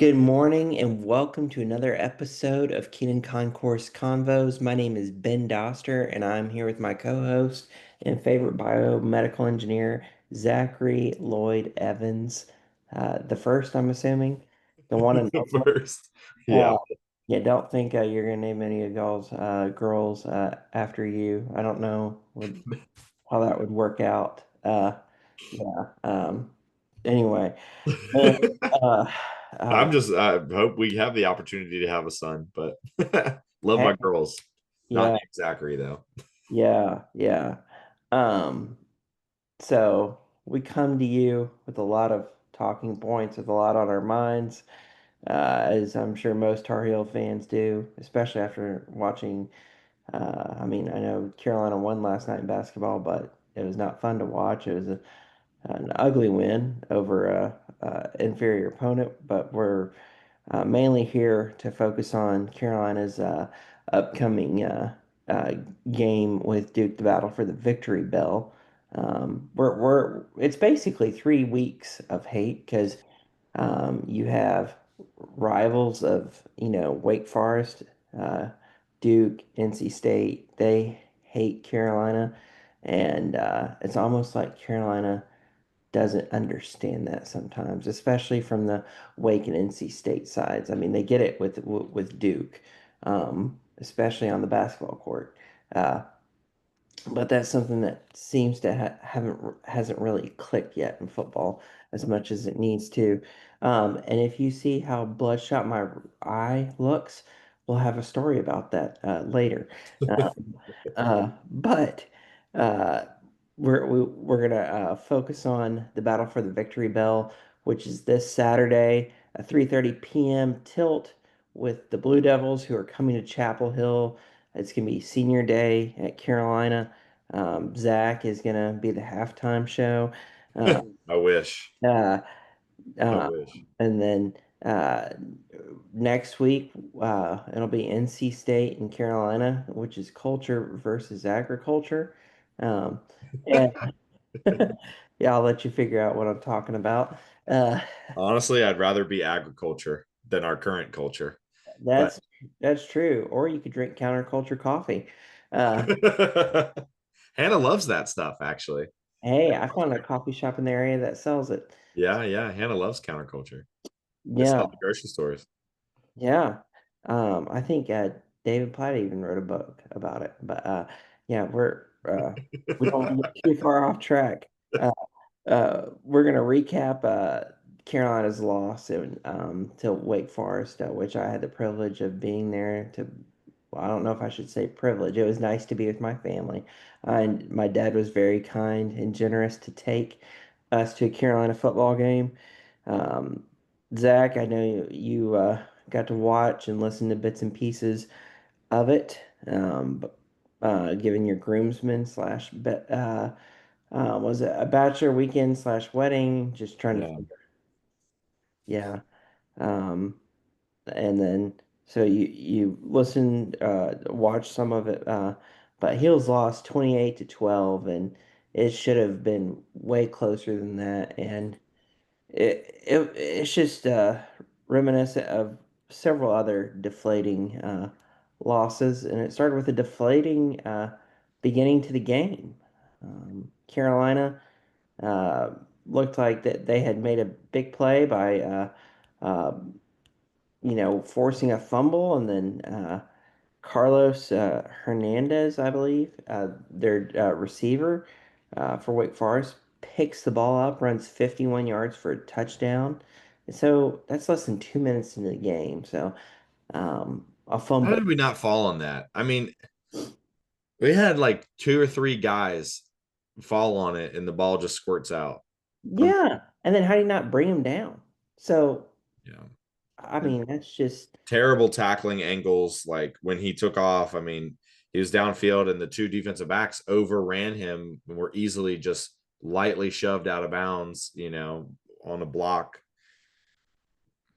Good morning and welcome to another episode of Kenan Concourse Convos. My name is Ben Doster and I'm here with my co-host and favorite biomedical engineer, Zachary Lloyd Evans. The first, I'm assuming, the one and only. First. Uh, Yeah. yeah, don't think you're gonna name any of y'all's girls after you. I don't know how that would work out. Yeah. Anyway, and, uh, uh, I hope we have the opportunity to have a son, but love hey, my girls. Not yeah. named Zachary, though. Yeah, yeah. Um, so we come to you with a lot of talking points, with a lot on our minds, as I'm sure most Tar Heel fans do, especially after watching. I mean, I know Carolina won last night in basketball, but it was not fun to watch. It was an ugly win over a inferior opponent, but we're mainly here to focus on Carolina's upcoming uh, game with Duke, the battle for the victory bell. It's basically 3 weeks of hate because you have rivals of, Wake Forest, uh, Duke, NC State. They hate Carolina, and it's almost like Carolina doesn't understand that sometimes, especially from the Wake and NC State sides. I mean, they get it with Duke, especially on the basketball court. Uh, but that's something that seems to hasn't really clicked yet in football as much as it needs to. And if you see how bloodshot my eye looks, we'll have a story about that later. But uh, we're gonna focus on the battle for the Victory Bell, which is this Saturday, a 3:30 p.m. tilt with the Blue Devils who are coming to Chapel Hill. It's gonna be senior day at Carolina. Zach is gonna be the halftime show. Uh, I wish. uh, I uh, wish. and then next week, it'll be NC State and Carolina, which is culture versus agriculture. Um, and yeah, I'll let you figure out what I'm talking about. Uh, Honestly, I'd rather be agriculture than our current culture. But that's that's true. Or you could drink counterculture coffee. Uh, Hannah loves that stuff, actually. hey, I found a coffee shop in the area that sells it. Yeah, yeah. Hannah loves counterculture. They sell Yeah, at the grocery stores. yeah. I think David Platt even wrote a book about it. But yeah, we don't want to get too far off track. Uh, we're gonna recap Carolina's loss to Wake Forest, which I had the privilege of being there to. Well, I don't know if I should say privilege. It was nice to be with my family, and my dad was very kind and generous to take us to a Carolina football game. Um, Zach, I know you got to watch and listen to bits and pieces of it, given your groomsmen slash was it a bachelor weekend slash wedding? Just trying to Yeah. figure, yeah. Um, and then so you listened, watched some of it, but Heels lost 28-12, and it should have been way closer than that. And it's just reminiscent of several other deflating losses, and it started with a deflating beginning to the game. Carolina uh, looked like that they had made a big play by uh, forcing a fumble, and then Carlos Hernandez, I believe, their receiver for Wake Forest, picks the ball up, runs 51 yards for a touchdown. And so that's less than 2 minutes into the game. So a How fumble. did we not fall on that? I mean, we had like two or three guys fall on it and the ball just squirts out. I'm Yeah. And then how do you not bring him down? So, Yeah. I And mean, that's just, terrible tackling angles. Like when he took off, I mean, he was downfield and the two defensive backs overran him and were easily just lightly shoved out of bounds, on a block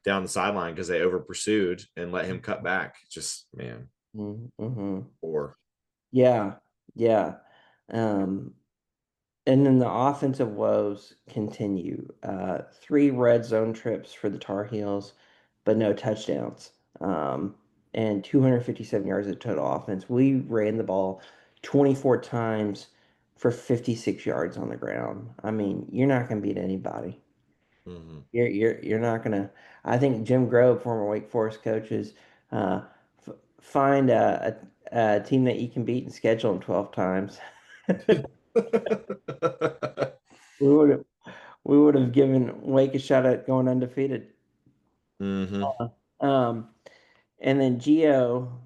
down the sideline because they over pursued and let him cut back. Just, man, mm-hmm. poor. Yeah. Yeah. Um, And then the offensive woes continue. Three red zone trips for the Tar Heels. but no touchdowns. Um, and 257 yards of total offense. We ran the ball 24 times for 56 yards on the ground. I mean, you're not going to beat anybody. Hmm. You're not gonna. I think Jim Grove, former Wake Forest coaches, find a team that you can beat and schedule them 12 times. We would have we would have given Wake a shot at going undefeated. Hmm. Um, and then Geo,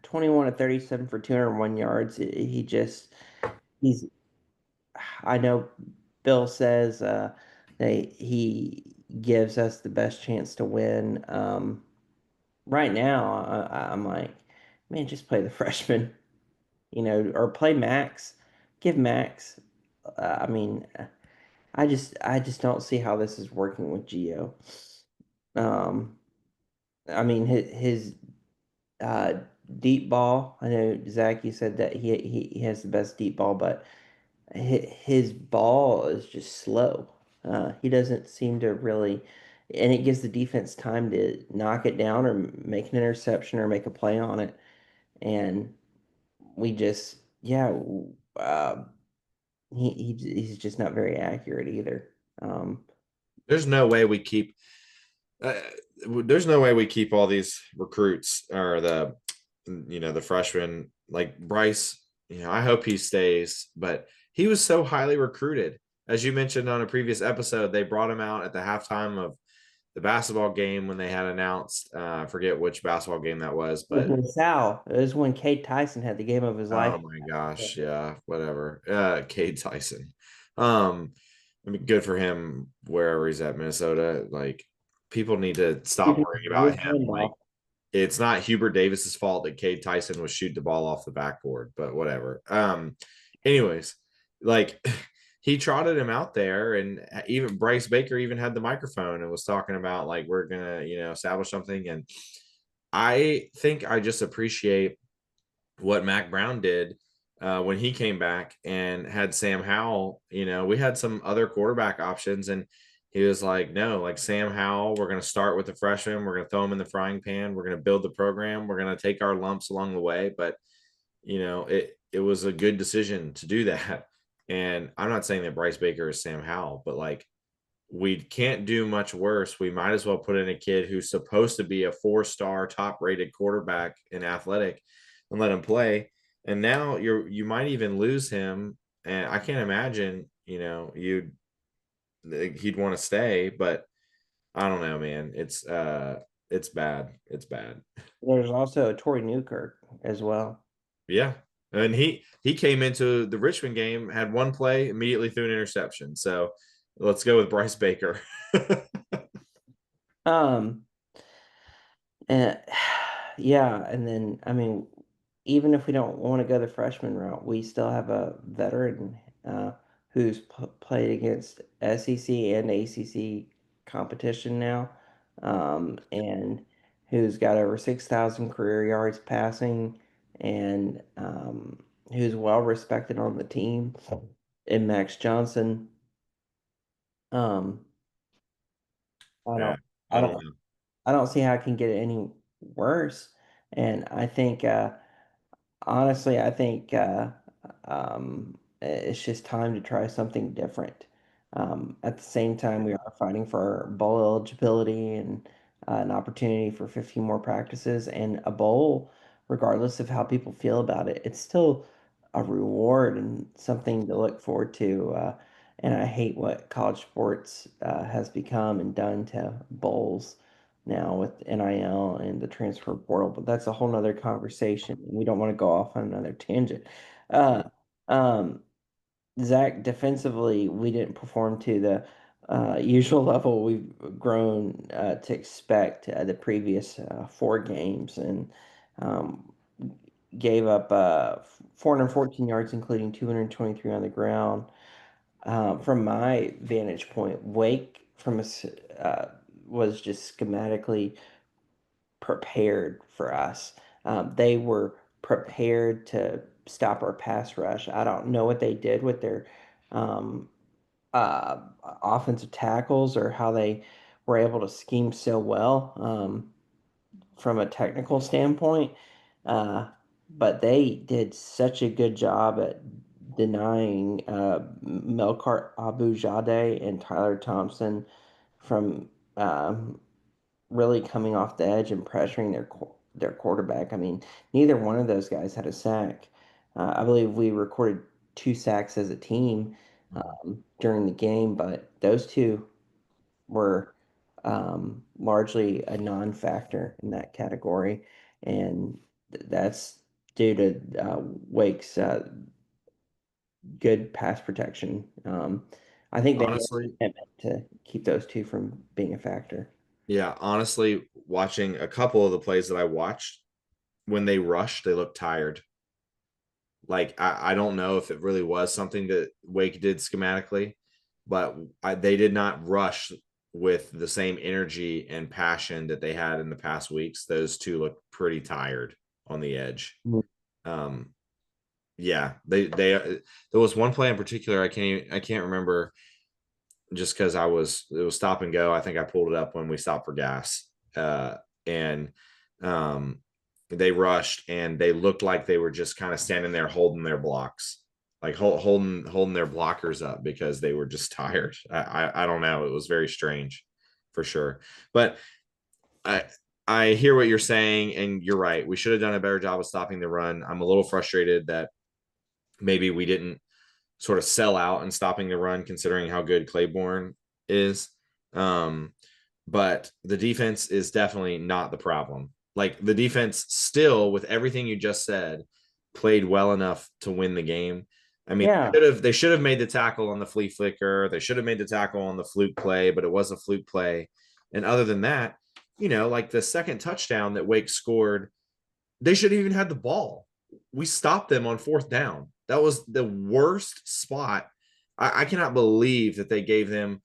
21 to 37 for 201 yards. He just he's. I know Bill says he gives us the best chance to win. Right now, I'm like, man, just play the freshman, or play Max. Give Max. I mean, I just don't see how this is working with Geo. Um, I mean, his uh, deep ball. I know Zach, you said that he has the best deep ball, but his ball is just slow. He doesn't seem to really, and it gives the defense time to knock it down or make an interception or make a play on it. And we just, yeah, uh, he's just not very accurate either. Um, There's no way we keep. Uh, there's no way we keep all these recruits or the freshmen like Bryce. I hope he stays, but he was so highly recruited. As you mentioned on a previous episode, they brought him out at the halftime of the basketball game when they had announced. I forget which basketball game that was, with but Sal, it was when Cade Tyson had the game of his life. oh my gosh, yeah, whatever. Cade Tyson. Um, I mean, good for him wherever he's at, Minnesota. Like, people need to stop Keeping worrying about his him. hand Like, off. it's not Hubert Davis's fault that Cade Tyson was shooting the ball off the backboard, but whatever. Anyways, like he trotted him out there, and even Bryce Baker even had the microphone and was talking about like we're gonna, establish something. And I think I just appreciate what Mac Brown did when he came back and had Sam Howell. We had some other quarterback options, and he was like, no, like Sam Howell, we're going to start with the freshman. We're going to throw him in the frying pan. We're going to build the program. We're going to take our lumps along the way. But, it was a good decision to do that. And I'm not saying that Bryce Baker is Sam Howell, but like, we can't do much worse. We might as well put in a kid who's supposed to be a 4-star top rated quarterback in athletic and let him play. And now you might even lose him. And I can't imagine, he'd want to stay, but I don't know, man. It's bad. It's bad. There's also Torrey Newkirk as well. Yeah. And he came into the Richmond game, had one play, immediately threw an interception. So let's go with Bryce Baker. Um, and yeah, and then I mean, even if we don't want to go the freshman route, we still have a veteran who's played against SEC and ACC competition now, and who's got over 6,000 career yards passing, and who's well respected on the team. And Max Johnson, um, I Yeah. don't, I I don't don't, know. I don't see how it can get any worse. And I think. Honestly, I think it's just time to try something different. At the same time, we are fighting for bowl eligibility and an opportunity for 15 more practices and a bowl, regardless of how people feel about it. It's still a reward and something to look forward to. And I hate what college sports has become and done to bowls now with NIL and the transfer portal, but that's a whole nother conversation. We don't want to go off on another tangent. Uh, um, Zach, defensively, we didn't perform to the usual level we've grown to expect the previous 4 games and um, gave up 414 yards, including 223 on the ground. From my vantage point, Wake was just schematically prepared for us. They were prepared to stop our pass rush. I don't know what they did with their um, offensive tackles or how they were able to scheme so well from a technical standpoint. Uh, but they did such a good job at denying Melkart Abu-Jade and Tyler Thompson from really coming off the edge and pressuring their quarterback. I mean, neither one of those guys had a sack. I believe we recorded 2 sacks as a team during the game, but those two were largely a non-factor in that category, and that's due to Wake's good pass protection. I think they made Honestly, a commitment to keep those two from being a factor. yeah, honestly, watching a couple of the plays that I watched, when they rushed, they looked tired. Like I don't know if it really was something that Wake did schematically, but they did not rush with the same energy and passion that they had in the past weeks. Those two looked pretty tired on the edge. Mm. Um, yeah, they there was one play in particular I can't remember, just because it was stop and go. I think I pulled it up when we stopped for gas, and um, they rushed and they looked like they were just kind of standing there holding their blocks, like holding their blockers up because they were just tired. I don't know. It was very strange, for sure. But I I hear what you're saying, and you're right. We should have done a better job of stopping the run. I'm a little frustrated that maybe we didn't sort of sell out and stopping the run, considering how good Claiborne is. Um, but the defense is definitely not the problem. Like the defense still, with everything you just said, played well enough to win the game. I mean, Yeah, they should have made the tackle on the flea flicker. They should have made the tackle on the fluke play, but it was a fluke play. And other than that, like the second touchdown that Wake scored, they should have even had the ball. We stopped them on fourth down. That was the worst spot. I cannot believe that they gave them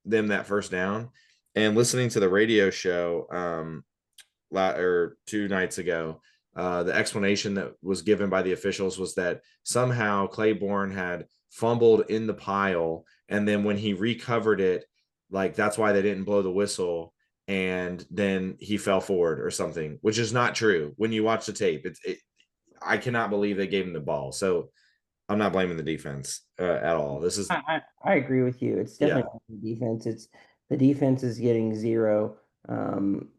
that first down. And listening to the radio show or 2 nights ago, the explanation that was given by the officials was that somehow Claiborne had fumbled in the pile, and then when he recovered it, like that's why they didn't blow the whistle, and then he fell forward or something, which is not true. When you watch the tape, I cannot believe they gave him the ball. So I'm not blaming the defense at all. This is I agree with you. It's yeah, definitely not the defense. It's the defense is getting zero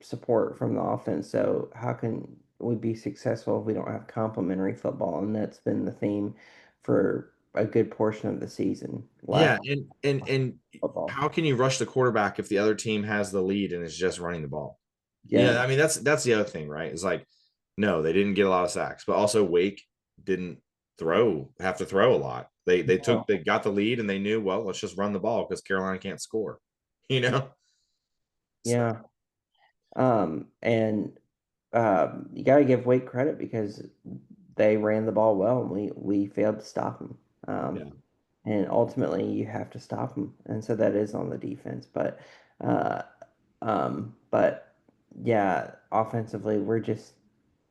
support from the offense. So how can we be successful if we don't have complementary football? And that's been the theme for a good portion of the season. yeah, Lack and of football. how can you rush the quarterback if the other team has the lead and is just running the ball? Yeah. I mean that's the other thing, right? It's like no, they didn't get a lot of sacks, but also Wake didn't have to throw a lot. No. They got the lead and they knew, well, let's just run the ball because Carolina can't score, you know. So Yeah. And you got to give Wake credit because they ran the ball well and we failed to stop them. yeah, And ultimately, you have to stop them, and so that is on the defense. Uh, but yeah, offensively, we're just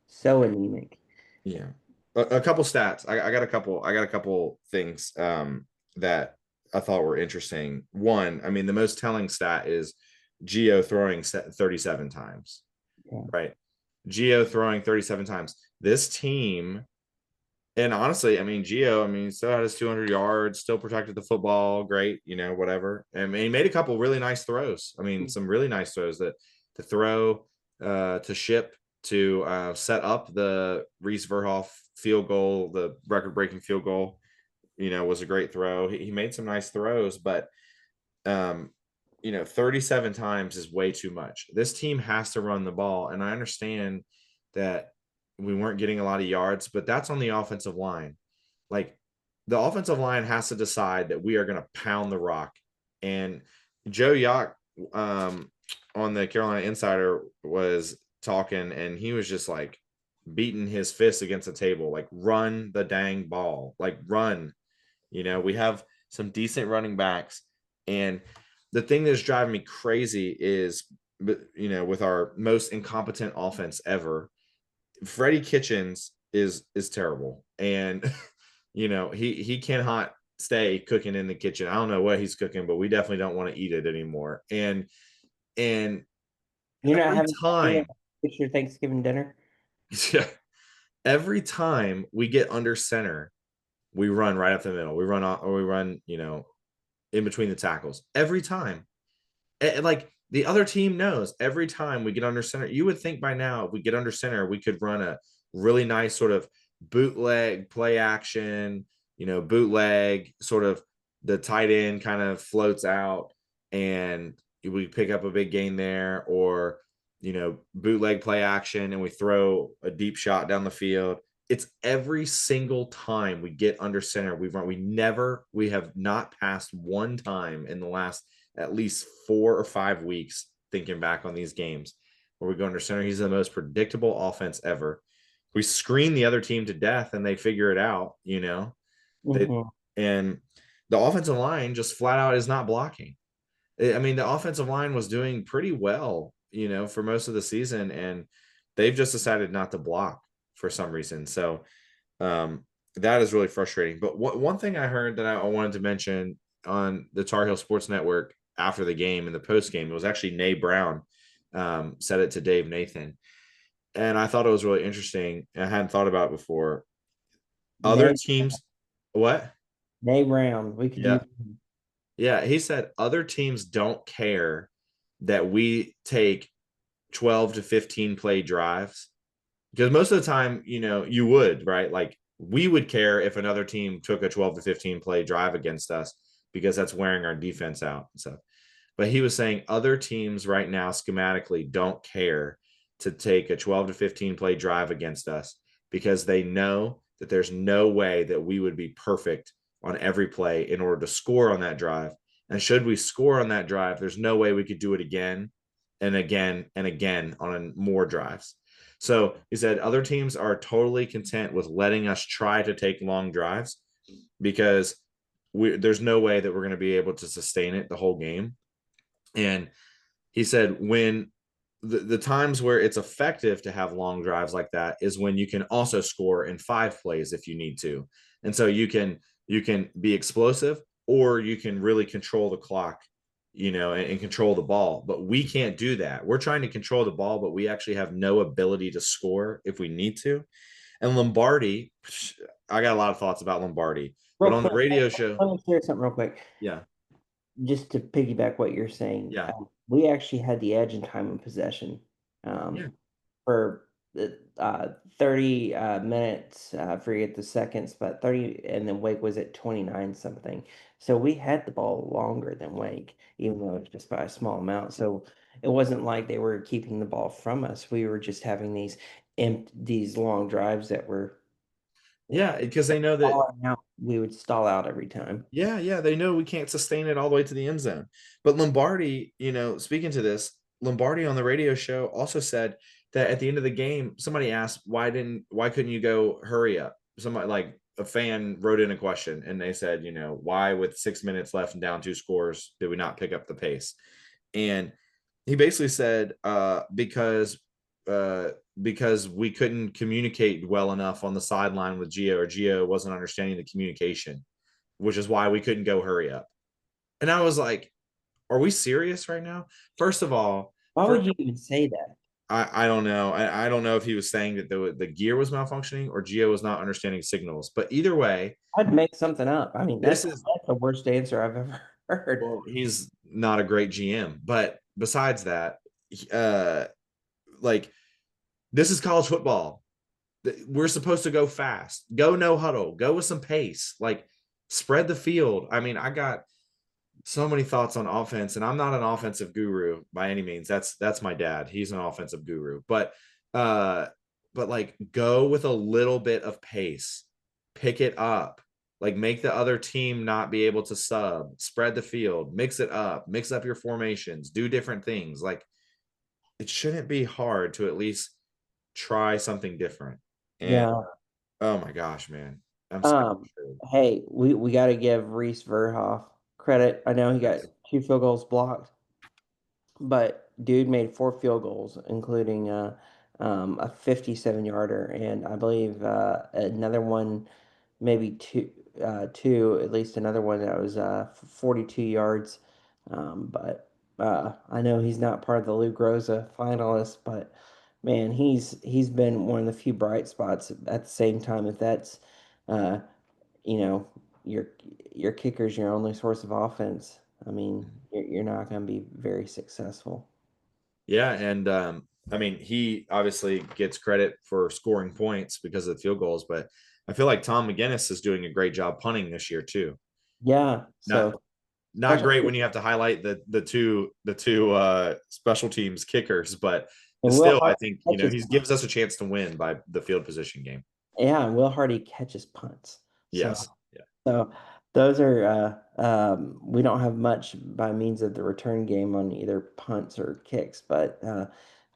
so anemic. yeah. A couple stats. I got a couple. I got a couple things that I thought were interesting. One, I mean, the most telling stat is Geo throwing 37 times. Yeah. Right. Geo throwing 37 times. This team, and honestly, I mean, Geo, I mean, still had his 200 yards, still protected the football, great, whatever. I mean, he made a couple really nice throws. I mean, some really nice throws that to throw, to ship, to set up the Reese Verhoff field goal, the record breaking field goal, was a great throw. He made some nice throws, but um, 37 times is way too much. This team has to run the ball. And I understand that we weren't getting a lot of yards, but that's on the offensive line. Like the offensive line has to decide that we are going to pound the rock. And Joe Yacht on the Carolina Insider was talking, and he was just like beating his fist against the table, like run the dang ball, like run. We have some decent running backs, and the thing that's driving me crazy is, with our most incompetent offense ever, Freddie Kitchens is terrible, and he cannot stay cooking in the kitchen. I don't know what he's cooking, but we definitely don't want to eat it anymore. And You're not every having time, your Thanksgiving dinner? yeah, every time we get under center, we run right up the middle. We run off, or we run, in between the tackles every time. And like the other team knows every time we get under center, you would think by now if we get under center, we could run a really nice sort of bootleg play action, bootleg sort of the tight end kind of floats out and we pick up a big gain there, or bootleg play action and we throw a deep shot down the field. It's every single time we get under center, we have not passed one time in the last at least 4 or 5 weeks, thinking back on these games where we go under center. He's the most predictable offense ever. We screen the other team to death and they figure it out, they, Hmm. and the offensive line just flat out is not blocking. I mean, the offensive line was doing pretty well, for most of the season, and they've just decided not to block for some reason. So um, that is really frustrating. But one thing I heard that I wanted to mention on the Tar Heel Sports Network after the game, in the post game, it was actually Nay Brown, said it to Dave Nathan, and I thought it was really interesting. I hadn't thought about it before. Other Nay, teams, what? Nay Brown, we could use. Yeah, yeah. He said other teams don't care that we take 12 to 15 play drives, because most of the time, you would, right? Like we would care if another team took a 12 to 15 play drive against us because that's wearing our defense out. So, but he was saying other teams right now schematically don't care to take a 12 to 15 play drive against us because they know that there's no way that we would be perfect on every play in order to score on that drive. And should we score on that drive, there's no way we could do it again and again and again on more drives. So he said other teams are totally content with letting us try to take long drives because there's no way that we're going to be able to sustain it the whole game. And he said when the times where it's effective to have long drives like that is when you can also score in 5 plays if you need to. And so you can be explosive or you can really control the clock, and control the ball. But we can't do that. We're trying to control the ball, but we actually have no ability to score if we need to. And Lombardi, I got a lot of thoughts about Lombardi, but Real on the quick, radio show, let me share something real quick. yeah, Just to piggyback what you're saying, yeah, we actually had the edge in time of possession yeah. for 30 minutes. I forget the seconds, but 30, and then Wake was at 29 something. So we had the ball longer than Wake, even though it's just by a small amount. So it wasn't like they were keeping the ball from us. We were just having these long drives that were Yeah, because they know that. stalling out. We would stall out every time. Yeah, yeah, they know we can't sustain it all the way to the end zone. But Lombardi, speaking to this, Lombardi on the radio show also said that at the end of the game, somebody asked why couldn't you go hurry up? Somebody, like a fan, wrote in a question and they said, why with 6 minutes left and down 2 scores did we not pick up the pace? And he basically said uh because we couldn't communicate well enough on the sideline with Gio, or Gio wasn't understanding the communication, which is why we couldn't go hurry up. And I was like, are we serious right now? First of all, Why first, would you even say that? I don't know. I don't know if he was saying that the gear was malfunctioning or Gio was not understanding signals. But either way, I'd make something up. I mean, this is, that's the worst answer I've ever heard. well, he's not a great GM. But besides that, uh, like this is college football. We're supposed to go fast, go no huddle, go with some pace, like spread the field. I mean, I got so many thoughts on offense, and I'm not an offensive guru by any means. That's my dad. He's an offensive guru, uh, but like go with a little bit of pace, pick it up, like make the other team not be able to spread the field, mix up your formations, do different things. Like it shouldn't be hard to at least try something different. And Yeah. oh my gosh, man, I'm so Um, frustrated. hey, we got to give Reese Verhoff credit. I know he got Yes. 2 field goals blocked, but dude made 4 field goals, including a 57 yarder, and I believe another one, maybe two. two, at least another one that was 42 yards. But I know he's not part of the Lou Groza finalists, but man, he's been one of the few bright spots at the same time. If that's uh, you know, your your kicker's your only source of offense, I mean, you're not going to be very successful. Yeah, and I mean, he obviously gets credit for scoring points because of the field goals, but I feel like Tom McGinnis is doing a great job punting this year too. Yeah, Not so not special great when you have to highlight the two special teams kickers, but and Will still, I Hart think catches he punts. gives us a chance to win by the field position game. Yeah, and Will Hardy catches punts. So Yes, yeah. so those are we don't have much by means of the return game on either punts or kicks, but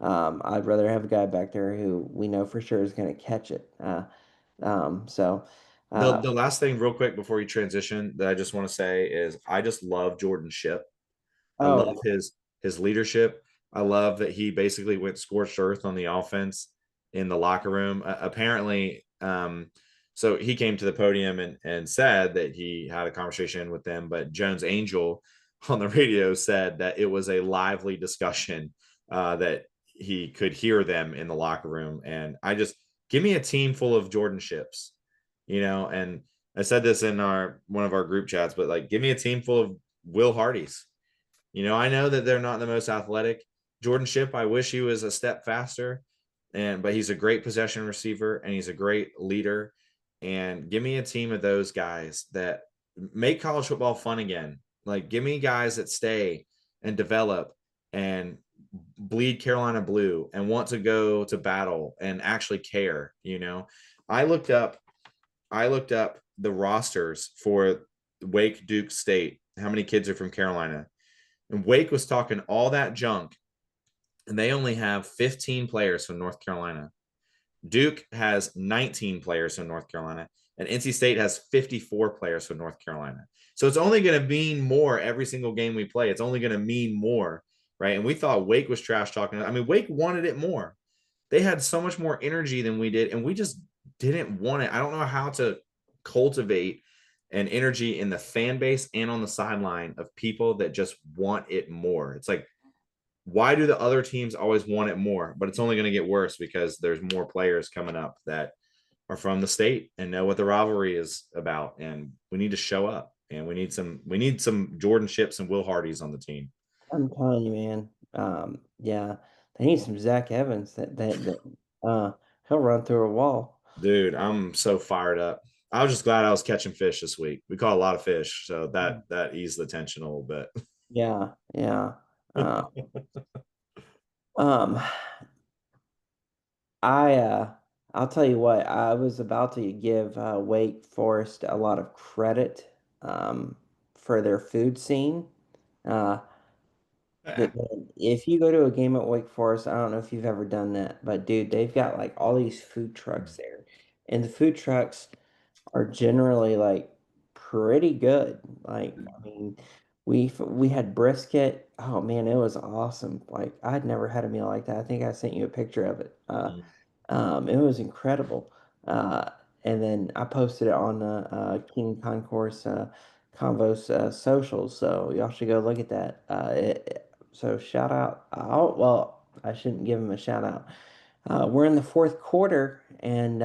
I'd rather have a guy back there who we know for sure is going to catch it. So uh, The last thing, real quick, before you transition, that I just want to say is I just love Jordan Ship. I love oh his leadership. I love that he basically went scorched earth on the offense in the locker room. Apparently, so he came to the podium and said that he had a conversation with them, but Jones Angel on the radio said that it was a lively discussion, that he could hear them in the locker room. And I just give me a team full of Jordan Ships, and I said this in our one of our group chats, but like give me a team full of Will Hardys. I know that they're not the most athletic. Jordan Ship, I wish he was a step faster, but he's a great possession receiver and he's a great leader. And give me a team of those guys that make college football fun again. Like give me guys that stay and develop and bleed Carolina blue and want to go to battle and actually care. I looked up I looked up the rosters for Wake Duke State. How many kids are from Carolina? And Wake was talking all that junk, and they only have 15 players from North Carolina. Duke has 19 players from North Carolina, and NC State has 54 players from North Carolina. So it's only going to mean more every single game we play. It's only going to mean more, right? And we thought Wake was trash talking. I mean, Wake wanted it more. They had so much more energy than we did, and we just didn't want it. I don't know how to cultivate an energy in the fan base and on the sideline of people that just want it more. It's like, why do the other teams always want it more? But it's only going to get worse because there's more players coming up that are from the state and know what the rivalry is about, and we need to show up. And we need some Jordan Ships and Will Hardys on the team. I'm telling you, man. Yeah, they need some Zach Evans that he'll run through a wall. Dude, I'm so fired up. I was just glad I was catching fish this week. We caught a lot of fish, so that eased the tension a little bit. Yeah, yeah. Uh, um, I I'll tell you what, I was about to give Wake Forest a lot of credit for their food scene. Uh, if you go to a game at Wake Forest, I don't know if you've ever done that, but dude, they've got like all these food trucks there, and the food trucks are generally like pretty good. Like, I mean, we had brisket. Oh man, it was awesome. Like I'd never had a meal like that. I think I sent you a picture of it. It was incredible. Uh, and then I posted it on the Kenan Concourse Convos socials, so y'all should go look at that. So shout out. Oh, well, I shouldn't give him a shout out. We're in the fourth quarter, and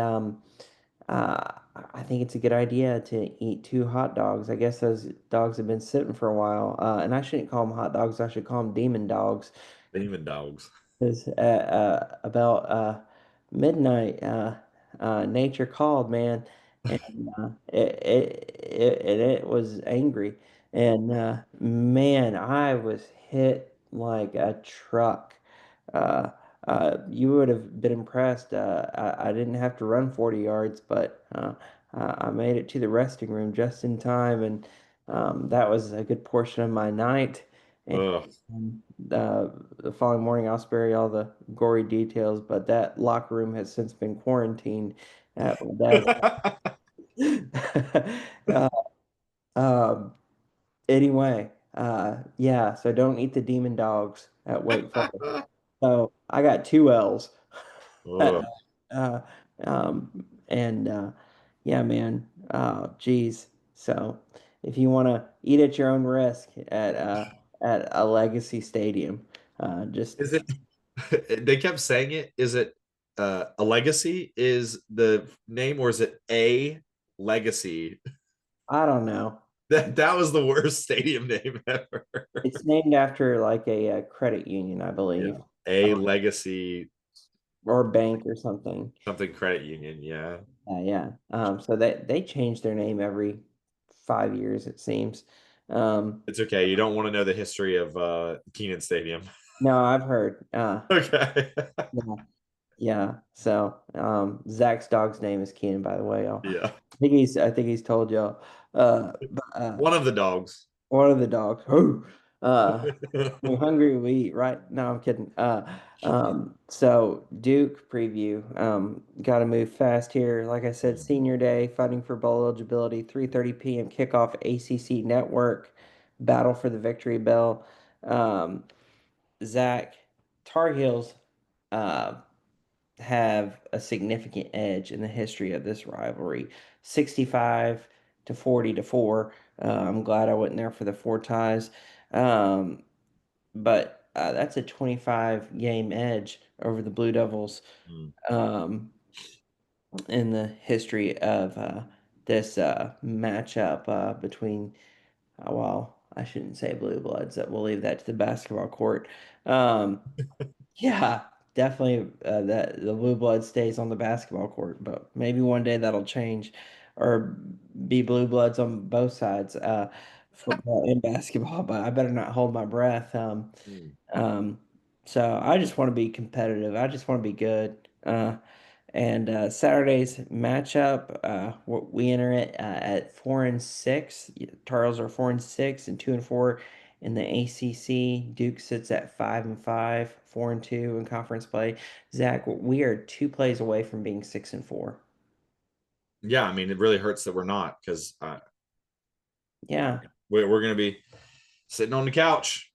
I think it's a good idea to eat two hot dogs. I guess those dogs have been sitting for a while, and I shouldn't call them hot dogs. I should call them demon dogs. Demon dogs. Because about midnight, nature called, man, and it was angry, and man, I was hit like a truck. Uh, you would have been impressed. I didn't have to run 40 yards, but I made it to the resting room just in time, and that was a good portion of my night. Ugh. And, the following morning, I'll spare you all the gory details, but that locker room has since been quarantined at my dad's. uh, um, anyway, yeah, so don't eat the demon dogs at Wake Forest. So I got two L's. Ugh. And Yeah, man. Geez. So if you want to eat at your own risk at a legacy stadium, just Is it? They kept saying it. Is it a legacy? Is the name, or is it a legacy? I don't know. That was the worst stadium name ever. It's named after like a, credit union, I Yeah, believe, a legacy or bank or something. something credit union. Yeah, Yeah. So they change their name every 5 years, it seems. Um, it's okay. You don't want to know the history of Kenan Stadium. no, I've heard. Okay. Yeah. Yeah. So, Zach's dog's name is Kenan, by the way. Yeah, I think he's told y'all. one of the dogs. One of the dogs. Who? We're hungry, we eat, right? No, I'm kidding. So Duke preview. Got to move fast here. Like I said, senior day, fighting for bowl eligibility, 3:30 p.m. kickoff, ACC Network, battle for the victory bell. Um, Zach, Tar Heels. Uh, have a significant edge in the history of this rivalry. 65 to 40 to 4. I'm glad I wasn't there for the four ties. Um, but that's a 25 game edge over the Blue Devils Mm. um, in the history of this matchup between, well, I shouldn't say Blue Bloods. We'll leave that to the basketball court. Um, Yeah, definitely. That the blue blood stays on the basketball court, but maybe one day that'll change, or be blue bloods on both sides, football and basketball. But I better not hold my breath. Mm. Um, so I just want to be competitive. I just want to be good. And Saturday's matchup, we enter it at 4-6. Charles are 4-6 and 2-4 in the ACC. Duke sits at 5-5, 4-2 in conference play. Zach, we are two plays away from being 6-4. Yeah, I mean, it really hurts that we're not, because Yeah, we're going to be sitting on the couch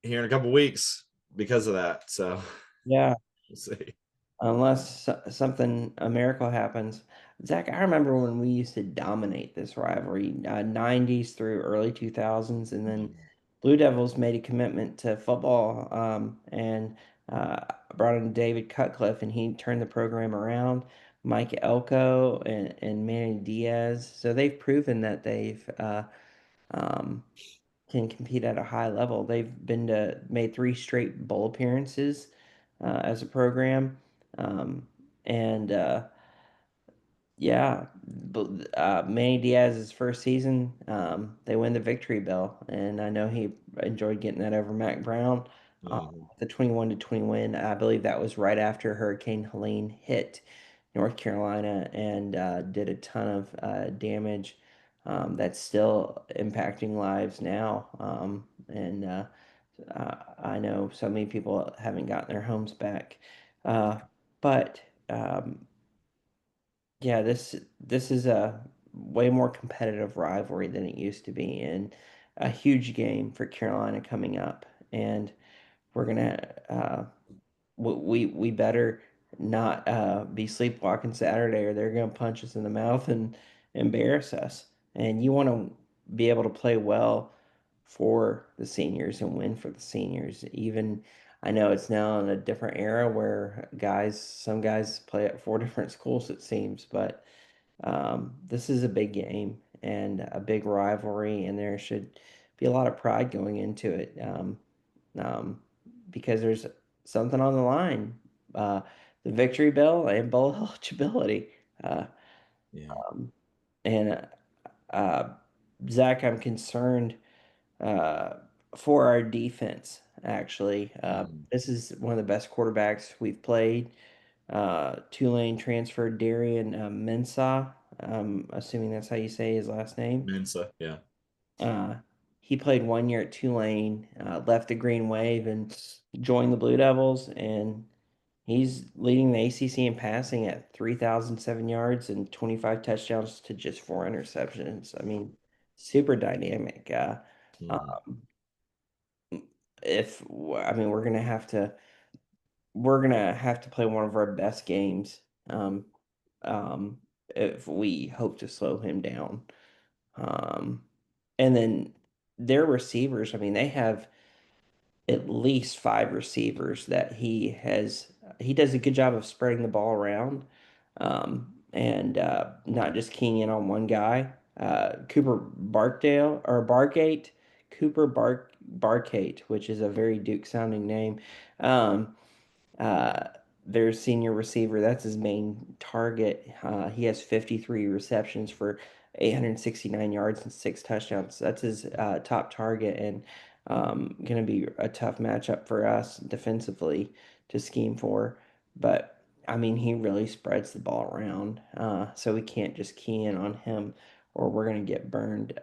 here in a couple weeks because of that. So yeah. we'll see. Unless something a miracle happens. Zach, I remember when we used to dominate this rivalry, 90s through early 2000s, and then Mm. Blue Devils made a commitment to football, and brought in David Cutcliffe, and he turned the program around. Mike Elko and Manny Diaz. So they've proven that they've um, can compete at a high level. They've been to made three straight bowl appearances as a program, um, and yeah, but Manny Diaz's first season, they win the victory bell, and I know he enjoyed getting that over Mac Brown. Mhm. The 21-20 win, I believe that was right after Hurricane Helene hit North Carolina and did a ton of damage. That's still impacting lives now, and I know so many people haven't gotten their homes back, uh, but. Yeah, this is a way more competitive rivalry than it used to be, and a huge game for Carolina coming up. And we're gonna we better not be sleepwalking Saturday, or they're gonna punch us in the mouth and embarrass us. And you want to be able to play well for the seniors and win for the seniors. Even I know it's now in a different era where some guys play at four different schools, it seems, but this is a big game and a big rivalry, and there should be a lot of pride going into it, um, because there's something on the line. Uh, the victory bell and bowl eligibility. Uh, Yeah. um, and uh, Zach, I'm concerned uh, for our defense, actually. Mhm. This is one of the best quarterbacks we've played. Tulane transferred Darian Mensah. Assuming that's how you say his last name. Mensa. Yeah. Uh, he played 1 year at Tulane, left the Green Wave, and joined the Blue Devils. And he's leading the ACC in passing at 3,007 yards and 25 touchdowns to just four interceptions. I mean, super dynamic. Mhm. Um, if I mean, we're gonna have to play one of our best games. Um, if we hope to slow him down. Um, and then their receivers, I mean, they have at least five receivers that he does a good job of spreading the ball around, and not just keying in on one guy. Cooper Barkdale or Bargate, Barkate, which is a very Duke sounding name. Um, uh, their senior receiver, that's his main target. He has 53 receptions for 869 yards and six touchdowns. That's his top target, and going to be a tough matchup for us defensively to scheme for. But I mean, he really spreads the ball around, so we can't just key in on him, or we're going to get burned.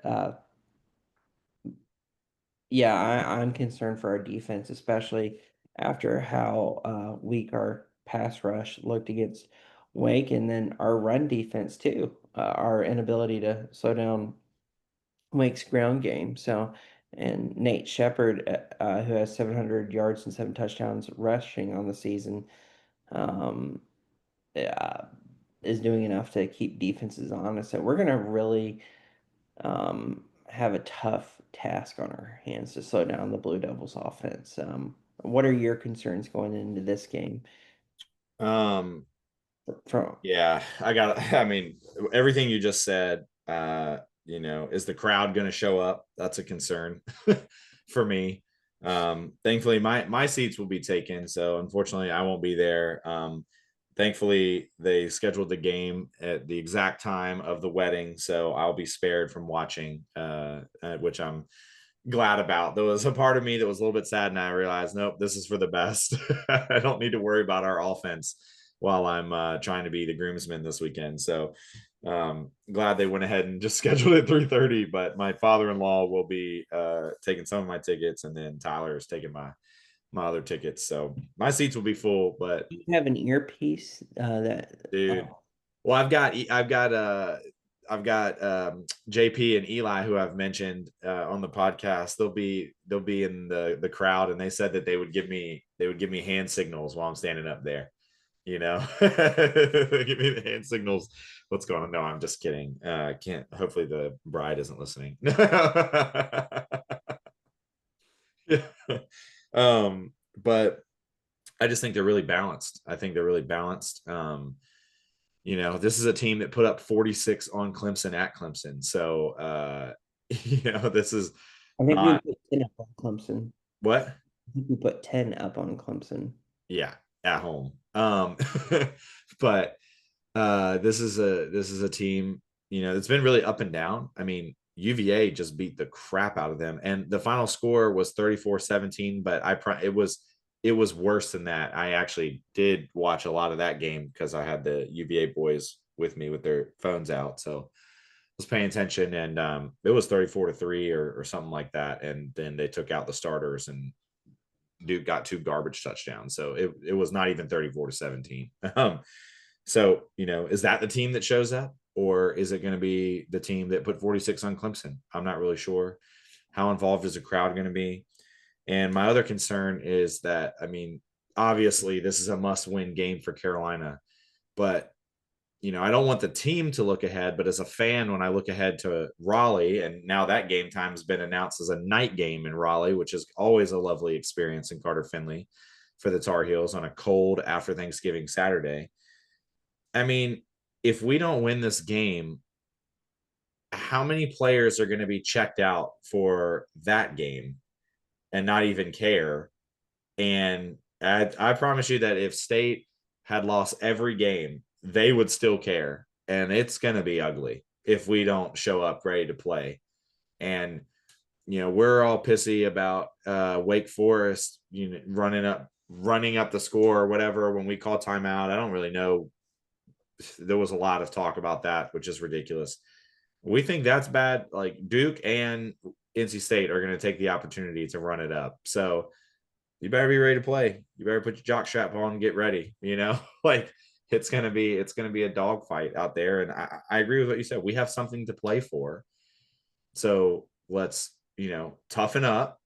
Yeah, I'm concerned for our defense, especially after how weak our pass rush looked against Wake, and then our run defense too. Our inability to slow down Wake's ground game. So, and Nate Shepard, who has 700 yards and seven touchdowns rushing on the season, um, uh, is doing enough to keep defenses honest. So we're gonna really have a tough task on our hands to slow down the Blue Devils offense. What are your concerns going into this game Um, from? yeah, I got, I mean, everything you just said, is the crowd going to show up? That's a concern for me. Thankfully my seats will be taken. So unfortunately I won't be there. Thankfully they scheduled the game at the exact time of the wedding. So I'll be spared from watching, which I'm glad about. There was a part of me that was a little bit sad, and I realized, nope, this is for the best. I don't need to worry about our offense while I'm trying to be the groomsman this weekend. So glad they went ahead and just scheduled it 3:30. But my father-in-law will be taking some of my tickets, and then Tyler is taking my other tickets. So my seats will be full. But You have an earpiece that dude, well, I've got JP and Eli who I've mentioned on the podcast. They'll be in the crowd, and they said that they would give me hand signals while I'm standing up there. They give me the hand signals. What's going on? No, I'm just kidding. Can't. Hopefully, the bride isn't listening. Yeah. But I just think they're really balanced. I think they're really balanced. This is a team that put up 46 on Clemson at Clemson. So, this is I think we not put 10 up on Clemson. what? I think we put 10 up on Clemson. Yeah, at home. But this is a team, it's been really up and down. I mean, UVA just beat the crap out of them, and the final score was 34-17. But it was worse than that. I actually did watch a lot of that game because I had the UVA boys with me with their phones out, so I was paying attention. And it was 34-3 or something like that. And then they took out the starters, and Duke got two garbage touchdowns, so it was not even 34-17. So, is that the team that shows up, or is it going to be the team that put 46 on Clemson? I'm not really sure. How involved is the crowd going to be? And my other concern is that, I mean, obviously this is a must-win game for Carolina, but I don't want the team to look ahead, but as a fan, when I look ahead to Raleigh, and now that game time has been announced as a night game in Raleigh, which is always a lovely experience in Carter Finley for the Tar Heels on a cold after Thanksgiving Saturday. I mean, if we don't win this game, how many players are going to be checked out for that game and not even care? And I promise you that if State had lost every game, they would still care. And it's going to be ugly if we don't show up ready to play. And, we're all pissy about Wake Forest, running up the score or whatever when we call timeout. I don't really know. There was a lot of talk about that, which is ridiculous. We think that's bad. Like Duke and NC State are going to take the opportunity to run it up. So you better be ready to play. You better put your jock strap on and get ready. Like it's gonna be a dogfight out there. And I agree with what you said. We have something to play for. So let's, toughen up.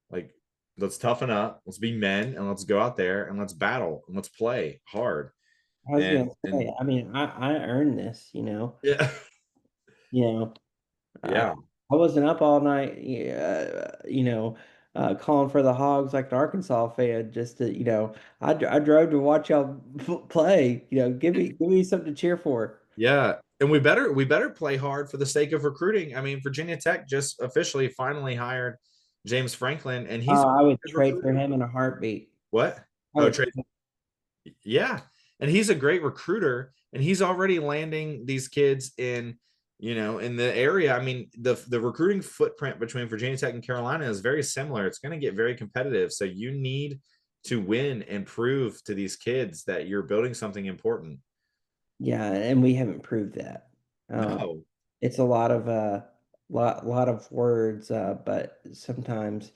Like, let's toughen up. Let's be men, and let's go out there and let's battle and let's play hard. I was gonna say, And I mean, I earned this, yeah, you know, I, yeah, I wasn't up all night, calling for the Hogs like an Arkansas fan. Just to, I drove to watch y'all play. Give me something to cheer for. yeah. And we better play hard for the sake of recruiting. I mean, Virginia Tech just officially finally hired James Franklin, and he's a I would good trade for recruiter. him in a heartbeat. What? I Oh, would. trade. Yeah. And he's a great recruiter, and he's already landing these kids in the area. I mean, the recruiting footprint between Virginia Tech and Carolina is very similar. It's going to get very competitive. So you need to win and prove to these kids that you're building something important. Yeah, and we haven't proved that. Uh, No. it's a lot of words, but sometimes,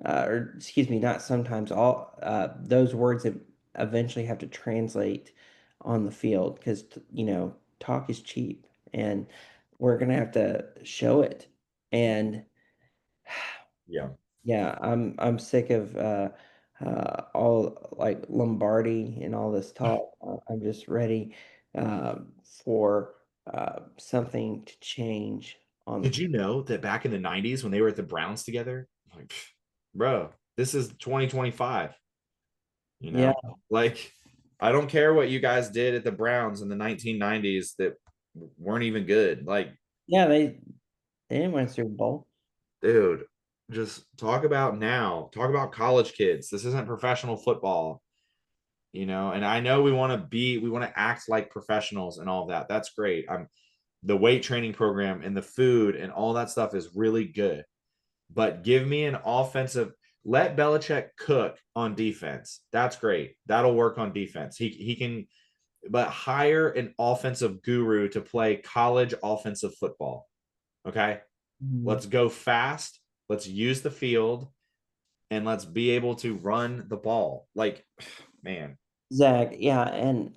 or excuse me, not sometimes, all those words eventually have to translate on the field because talk is cheap, and we're gonna have to show it. And Yeah. yeah, I'm sick of all like Lombardi and all this talk. I'm just ready for something to change on the Did field. you know that back in the 90s when they were at the Browns together, like, bro, this is 2025, you Yeah, know? Like, I don't care what you guys did at the Browns in the 1990s that weren't even good. Like, yeah, they didn't win a Super Bowl. dude, just talk about now. Talk about college kids. This isn't professional football. And I know we want to act like professionals and all of that. That's great. I'm the weight training program and the food and all that stuff is really good. But give me an offensive. Let Belichick cook on defense. That's great. That'll work on defense. He can, but hire an offensive guru to play college offensive football. Okay, Mhm. let's go fast. Let's use the field and let's be able to run the ball. Like, man. Zach, yeah, and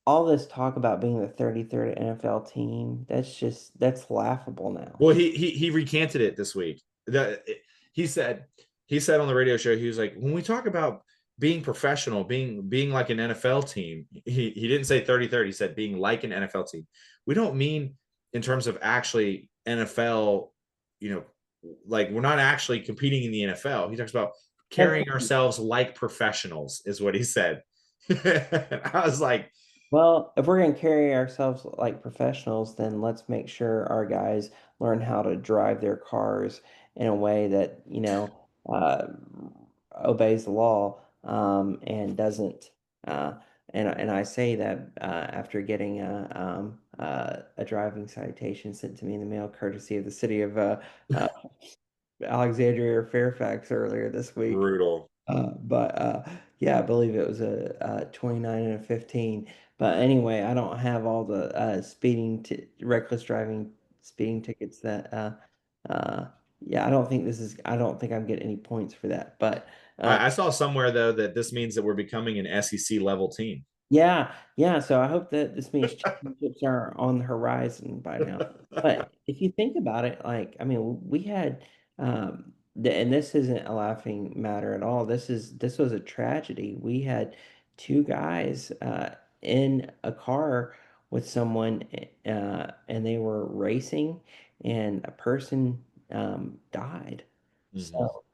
all this talk about being the 33rd NFL team, that's laughable now. Well, he recanted it this week. That he said he said on the radio show, he was like, when we talk about being professional, being like an NFL team, he didn't say 30-30, he said being like an NFL team. We don't mean in terms of actually NFL, you know, like we're not actually competing in the NFL. He talks about carrying ourselves like professionals, is what he said. I was like, Well, if we're going to carry ourselves like professionals, then let's make sure our guys learn how to drive their cars in a way that, obeys the law, and doesn't. Uh, and I say that after getting a driving citation sent to me in the mail, courtesy of the city of uh, Alexandria or Fairfax earlier this week. brutal. But yeah, I believe it was a 29 and a 15. But anyway, I don't have all the reckless driving speeding tickets that uh yeah, I don't think I'm getting any points for that. But uh I saw somewhere though that this means that we're becoming an SEC level team. yeah, yeah. So I hope that this means championships are on the horizon by now. But if you think about it, like, I mean, we had, and this isn't a laughing matter at all. This was a tragedy. We had two guys in a car with someone, and they were racing, and a person died. Mm-hmm. So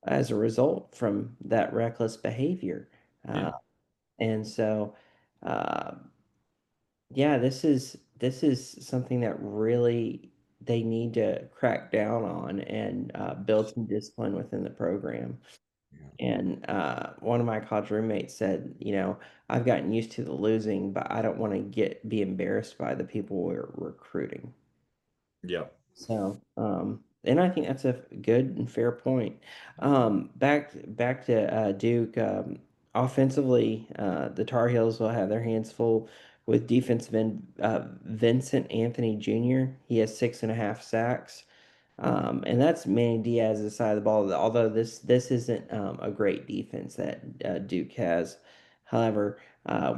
as a result from that reckless behavior. Yeah, Uh, and so, uh, yeah, this is something that really they need to crack down on and build some discipline within the program. yeah, And one of my college roommates said, I've gotten used to the losing, but I don't want to be embarrassed by the people we're recruiting. yeah, So, and I think that's a good and fair point. Back to Duke. Offensively, the Tar Heels will have their hands full with defensive end Vincent Anthony Jr. He has 6.5 sacks. And that's Manny Diaz's side of the ball. Although this isn't a great defense that Duke has. However,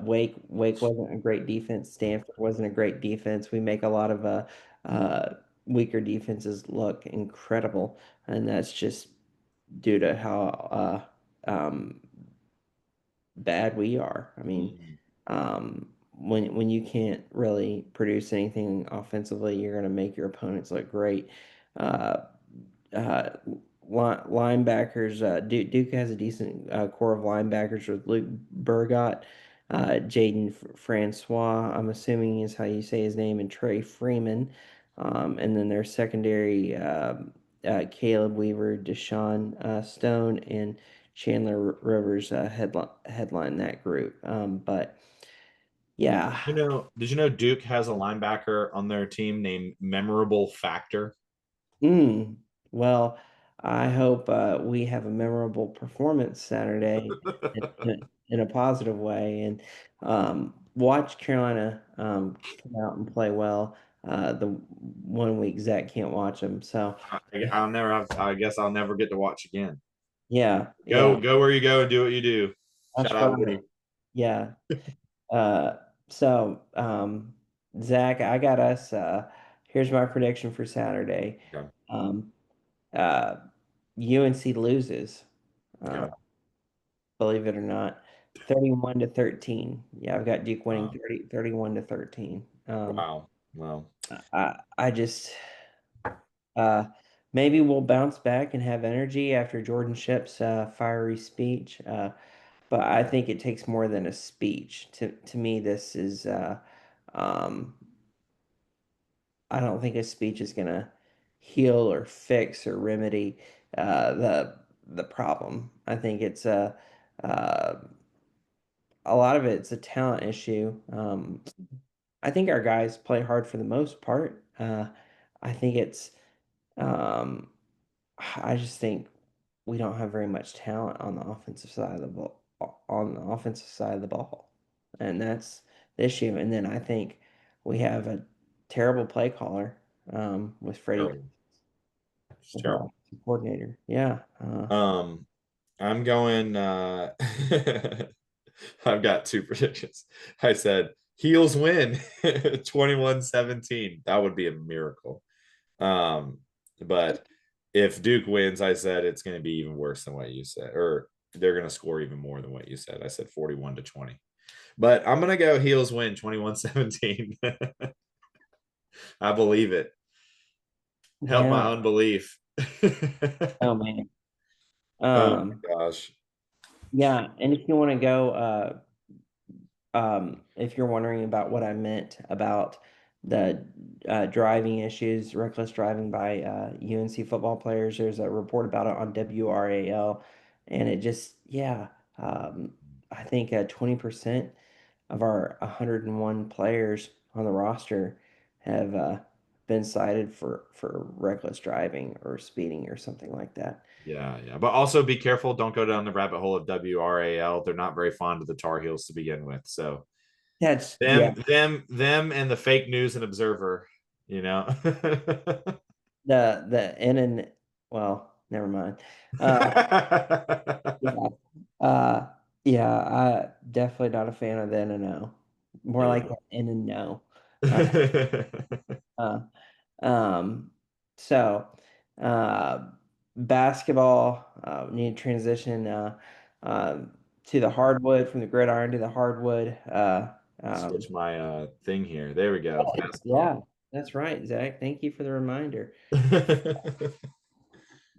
Wake wasn't a great defense. Stanford wasn't a great defense. We make a lot of uh, weaker defenses look incredible, and that's just due to how bad we are. I mean, mhm, When you can't really produce anything offensively, you're going to make your opponents look great. Uh, uh, Linebackers, Duke has a decent core of linebackers with Luke Burgott, Jaden Francois, I'm assuming is how you say his name, and Trey Freeman. And then their secondary, Caleb Weaver, Deshaun Stone, and Chandler Rivers headline that group. But yeah. Did you know Duke has a linebacker on their team named Memorable Factor? Mm, well, I hope we have a memorable performance Saturday in a positive way and watch Carolina come out and play well. The 1 week Zach can't watch them. So, I guess I'll never get to watch again. yeah, yeah, Go where you go and do what you do. I'll Shout out struggle. Woody. Yeah. Uh, so, Zach, I got us. Here's my prediction for Saturday. Okay. Um, uh, UNC loses. Uh, Okay. believe it or not. 31 to 13. Yeah, I've got Duke winning Wow. 31 to 13. Wow. Wow. I just uh maybe we'll bounce back and have energy after Jordan Ship's fiery speech. But I think it takes more than a speech. To me, this is um I don't think a speech is gonna heal or fix or remedy the problem. I think it's uh a lot of it's a talent issue. I think our guys play hard for the most part. I think it's, um, I just think we don't have very much talent on the offensive side of the ball, and that's the issue. And then I think we have a terrible play caller, with Freddie Terrible. It's as our terrible. offensive coordinator. Yeah. Um, I'm going I've got two predictions. I said Heels win 21-17. That would be a miracle. Um, but if Duke wins, I said it's going to be even worse than what you said, or they're going to score even more than what you said. I said 41-20. But I'm going to go Heels win 21-17. I believe it. Help Yeah. my unbelief. Oh man. Oh Um, my gosh. yeah. And if you want to go, if you're wondering about what I meant about the driving issues, reckless driving by UNC football players, there's a report about it on WRAL, and it just, yeah, I think 20% of our 101 players on the roster have been cited for reckless driving or speeding or something like that. Yeah, yeah. But also be careful. Don't go down the rabbit hole of WRAL. They're not very fond of the Tar Heels to begin with. So That's yeah. them and the fake news and observer, you know. The N and well, never mind. Yeah. Uh, yeah, I definitely not a fan of the N and O. More like Yeah. the N and no. Uh, uh, um, so, uh, basketball, we need to transition to the hardwood, from the gridiron to the hardwood. Switch my thing here. There we go. Yeah, Basketball. that's right, Zach. Thank you for the reminder.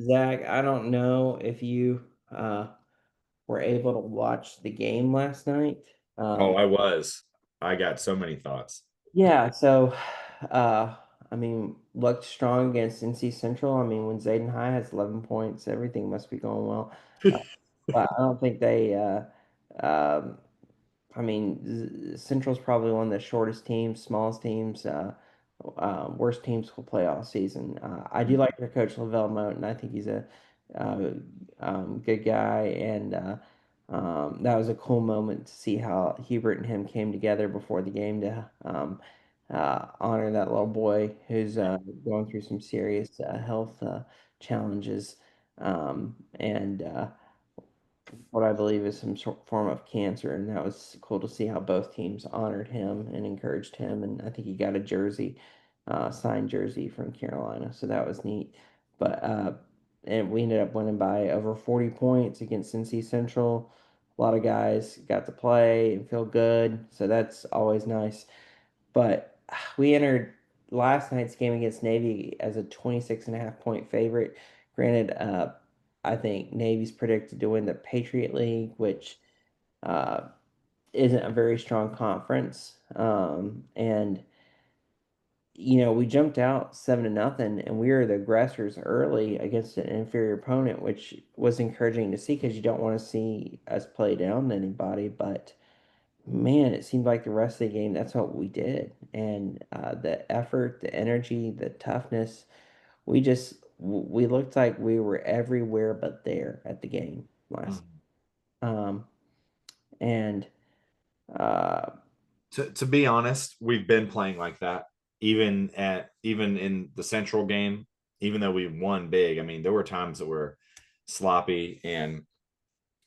Zach, I don't know if you were able to watch the game last night. Oh, Um, I was. I got so many thoughts. yeah, so uh, I mean, looked strong against NC Central. I mean, when Zayden High has 11 points, everything must be going well. Uh, but I don't think they um, I mean, Central's probably one of the shortest teams, smallest teams, worst teams will play all season. I do like their coach Lavelle Moat, and I think he's a uh, good guy. And that was a cool moment to see how Hubert and him came together before the game to honor that little boy who's going through some serious health challenges. And what I believe is some sort form of cancer, and that was cool to see how both teams honored him and encouraged him. And I think he got a jersey, signed jersey from Carolina, so that was neat. But and we ended up winning by over 40 points against NC Central. A lot of guys got to play and feel good, so that's always nice. But we entered last night's game against Navy as a 26.5 point favorite. Granted, I think Navy's predicted to win the Patriot League, which uh, isn't a very strong conference. And we jumped out 7-0, and we were the aggressors early against an inferior opponent, which was encouraging to see because you don't want to see us play down anybody. But man, it seemed like the rest of the game, that's what we did. And the effort, the energy, the toughness, we looked like we were everywhere but there at the game last. Mhm. Um, and uh, To be honest, we've been playing like that, even in the Central game, even though we won big. I mean, there were times that were sloppy, and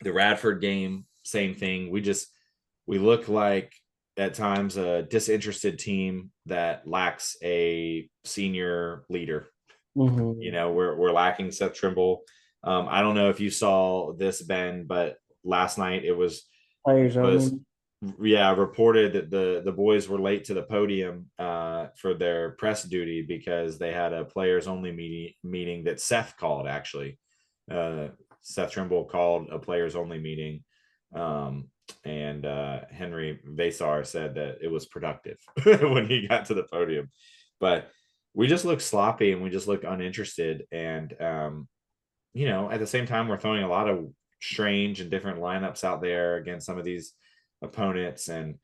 the Radford game, same thing. We look like at times a disinterested team that lacks a senior leader. mhm, We're lacking Seth Trimble. I don't know if you saw this, Ben, but last night players was only. yeah, reported that the boys were late to the podium for their press duty because they had a players only meeting that Seth called. Actually, uh, Seth Trimble called a players only meeting, um, and Henry Vasar said that it was productive when he got to the podium. But we just look sloppy and we just look uninterested, and at the same time, we're throwing a lot of strange and different lineups out there against some of these opponents. And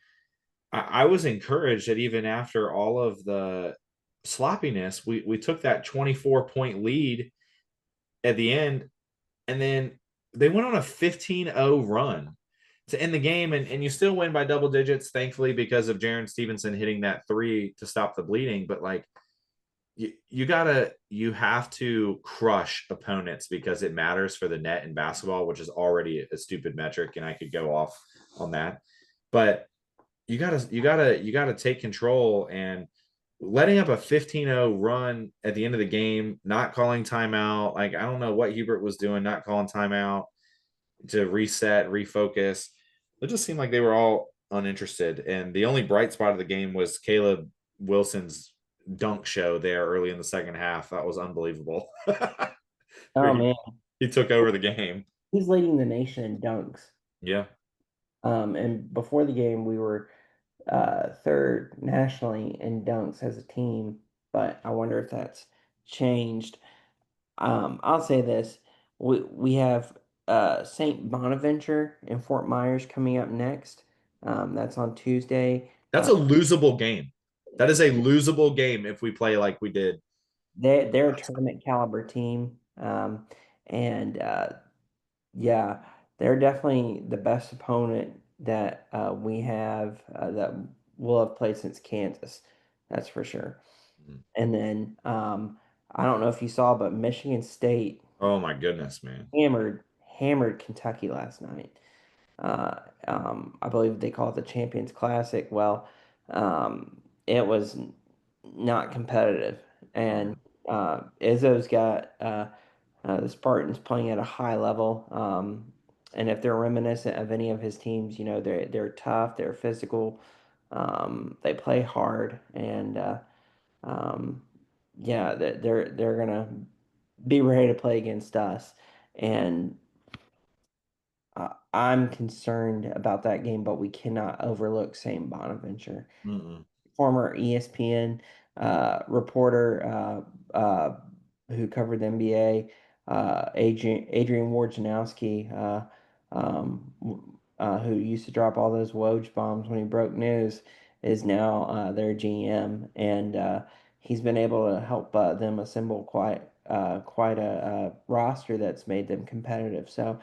I was encouraged that even after all of the sloppiness, we took that 24-point lead at the end, and then they went on a 15-0 run to end the game, and you still win by double digits, thankfully, because of Jaron Stevenson hitting that three to stop the bleeding. But like you have to crush opponents because it matters for the net in basketball, which is already a stupid metric, and I could go off on that. But you gotta take control, and letting up a 15-0 run at the end of the game, not calling timeout. Like, I don't know what Hubert was doing, not calling timeout to reset, refocus. It just seemed like they were all uninterested. And the only bright spot of the game was Caleb Wilson's dunk show there early in the second half. That was unbelievable. Where Oh man, he took over the game. he's leading the nation in dunks. Yeah. And before the game, we were third nationally in dunks as a team, but I wonder if that's changed. I'll say this: we have Saint Bonaventure and Fort Myers coming up next. That's on Tuesday. That's a losable game. That is a losable game if we play like we did They're a last time. tournament caliber team, and yeah, they're definitely the best opponent that we have that will have played since Kansas. That's for sure. Mhm. And then I don't know if you saw, but Michigan State Oh my goodness, man. hammered Kentucky last night. I believe they call it the Champions Classic. Well, it was not competitive, Mm, and Izzo's got the Spartans playing at a high level. And if they're reminiscent of any of his teams, they're tough, they're physical, they play hard, and um, yeah, they're gonna be ready to play against us. And I'm concerned about that game, but we cannot overlook St. Bonaventure. mm-mm, Former ESPN reporter who covered the NBA, Adrian Wojnarowski, who used to drop all those Woj bombs when he broke news, is now their GM, and he's been able to help them assemble quite a roster that's made them competitive. So.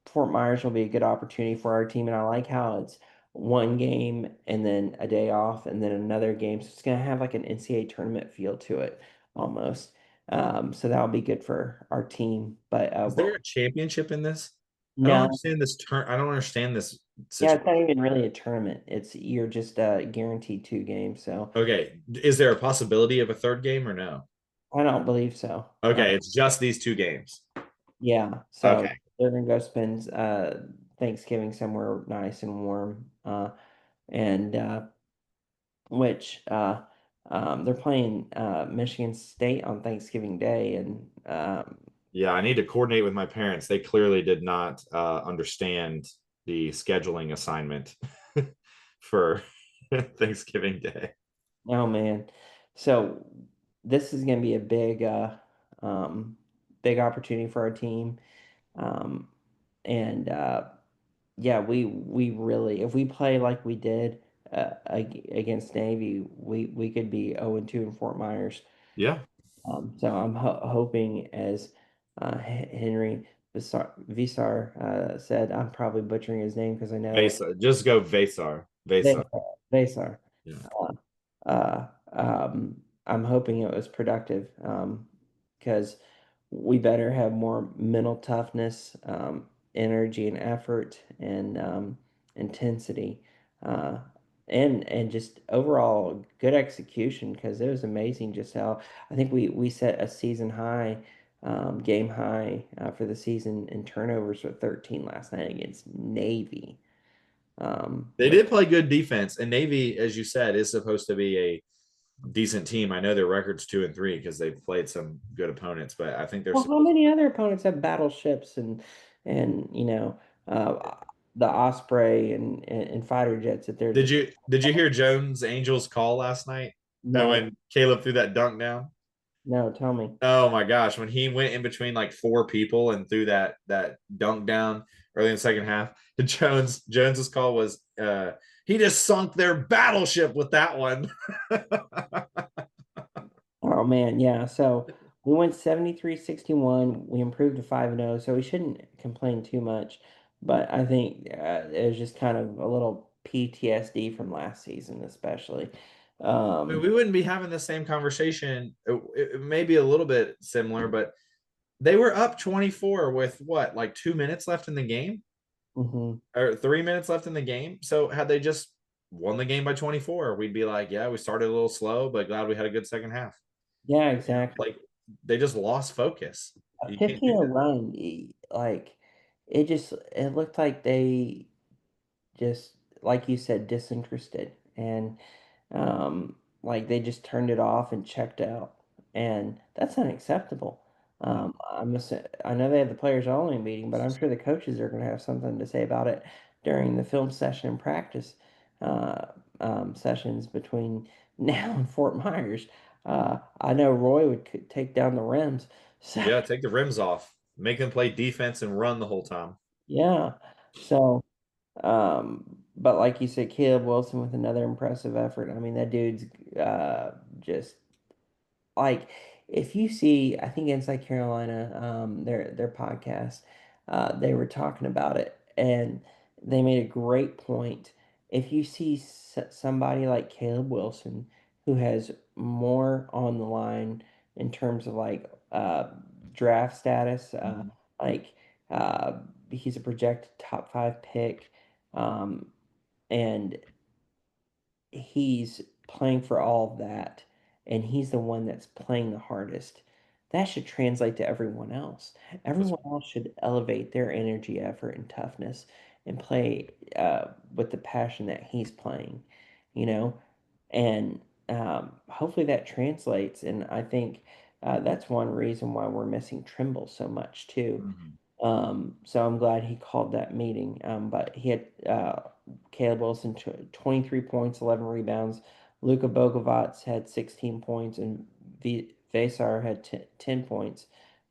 Fort Myers will be a good opportunity for our team, and I like how it's one game and then a day off and then another game. So it's going to have like an NCAA tournament feel to it almost. So that'll be good for our team. But Is there a championship in this? I don't no, understand this turn. I don't understand this yeah, it's situation. not even really a tournament. It's you're just guaranteed 2 games. So Okay, is there a possibility of a third game or no? I don't believe so. Okay, it's just these two games. Yeah, so Okay. they're gonna go spend Thanksgiving somewhere nice and warm. And which they're playing Michigan State on Thanksgiving Day, and Yeah, I need to coordinate with my parents. They clearly did not understand the scheduling assignment for Thanksgiving Day. oh man, so this is going to be a um, big opportunity for our team, um, and yeah, we really, if we play like we did against Navy, we could be 0-2 in Fort Myers. Yeah, So I'm hoping, as Henry Visar said, I'm probably butchering his name because I know Vesa. Just go Vesar. Vesa. Visar. Yeah. Uh, I'm hoping it was productive because we better have more mental toughness, energy and effort and intensity, uh, and just overall good execution because it was amazing just how I think we set a season high, game high for the season in turnovers with 13 last night against Navy. They Which did play good defense, and Navy, as you said, is supposed to be a decent team. I know their record's 2-3 because they've played some good opponents, but I think they're Well, how supposed. many other opponents have battleships and the Osprey and fighter jets that they're Did just you hear Jones Angels call last night? no, When Caleb threw that dunk down? no, tell me. Oh my gosh, when he went in between like four people and threw that dunk down early in the second half, Jones's call was he just sunk their battleship with that one. Oh man, yeah. So we went 73-61. We improved to 5-0, so we shouldn't complain too much. But I think it was just kind of a little PTSD from last season, especially. I mean, Um, we wouldn't be having the same conversation. It may be a little bit similar, but they were up 24 with what, like 2 minutes left in the game mhm. or 3 minutes left in the game. So had they just won the game by 24, we'd be like, yeah, we started a little slow, but glad we had a good second half. Yeah, You know, exactly. like they just lost focus. A You can't do 15-0 that. run, like it looked like they just like you said disinterested and like they just turned it off and checked out, and that's unacceptable. I know they have the players only meeting, but I'm sure the coaches are going to have something to say about it during the film session and practice uh, sessions between now and Fort Myers. I know Roy would take down the rims. So Yeah, take the rims off, make them play defense and run the whole time. yeah, so. But like you said, Caleb Wilson with another impressive effort. I mean, that dude's just like if you see, I think Inside Carolina, their podcast, they were talking about it, and they made a great point. If you see somebody like Caleb Wilson who has more on the line in terms of like draft status, Mhm. like uh, he's a projected top five pick, um, and he's playing for all of that, and he's the one that's playing the hardest. That should translate to everyone else. That's Everyone else should elevate their energy, effort, and toughness and play with the passion that he's playing, you know? And hopefully that translates. And I think that's one reason why we're missing Trimble so much, too. Mhm. So I'm glad he called that meeting. But he had Caleb Wilson 23 points, 11 rebounds. Luka Bogovac had 16 points, and Vesar had 10 points.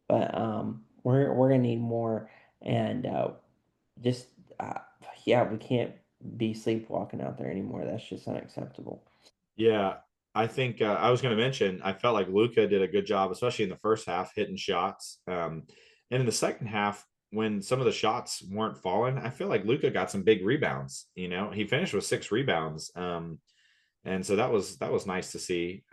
But we're gonna need more, and just uh, yeah, we can't be sleepwalking out there anymore. That's just unacceptable. Yeah, I think I was going to mention. I felt like Luca did a good job, especially in the first half, hitting shots. And in the second half, when some of the shots weren't falling, I feel like Luca got some big rebounds. You know, he finished with 6 rebounds, and so that was nice to see.